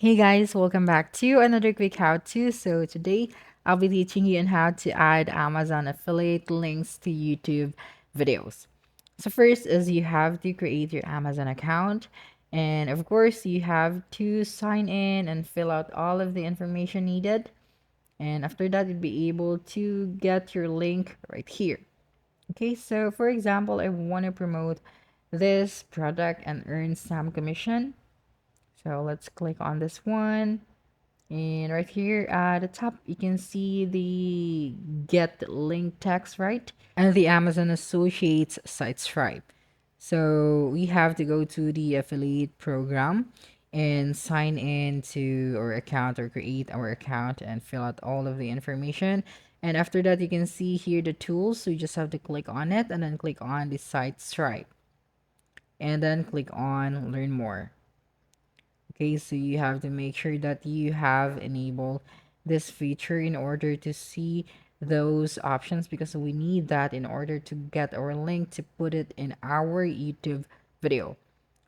Hey guys, welcome back to another quick how-to. So today I'll be teaching you on how to add Amazon affiliate links to YouTube videos. So first is you have to create your Amazon account, and of course you have to sign in and fill out all of the information needed. And after that you'll be able to get your link right here. Okay, so for example, I want to promote this product and earn some commission. So let's click on this one. And right here at the top, you can see the get link text, right? And the Amazon Associates site Stripe. So we have to go to the affiliate program and sign in to our account or create our account and fill out all of the information. And after that, you can see here the tools. So you just have to click on it and then click on the site Stripe and then click on learn more. Okay, so you have to make sure that you have enabled this feature in order to see those options because we need that in order to get our link to put it in our YouTube video.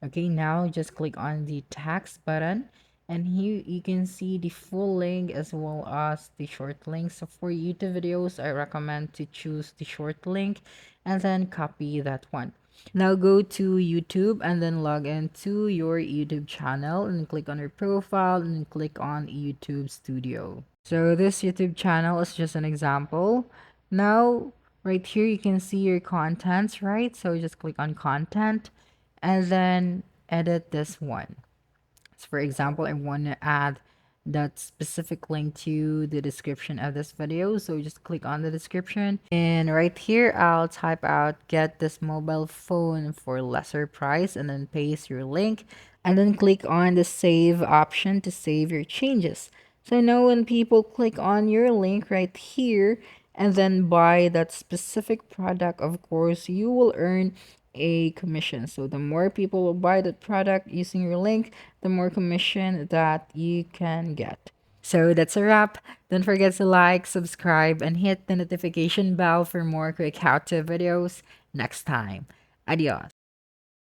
Okay, now just click on the text button and here you can see the full link as well as the short link. So for YouTube videos, I recommend to choose the short link and then copy that one. Now go to YouTube and then log into your YouTube channel and click on your profile and click on YouTube Studio. So this YouTube channel is just an example. Now right here you can see your contents, right? So just click on content and then edit this one. So for example, I want to add that specific link to the description of this video. So just click on the description and right here, I'll type out get this mobile phone for lesser price and then paste your link and then click on the save option to save your changes. So now when people click on your link right here and then buy that specific product, of course, you will earn a commission. So the more people will buy that product using your link, the more commission that you can get. So that's a wrap. Don't forget to like, subscribe, and hit the notification bell for more quick how-to videos next time. Adios.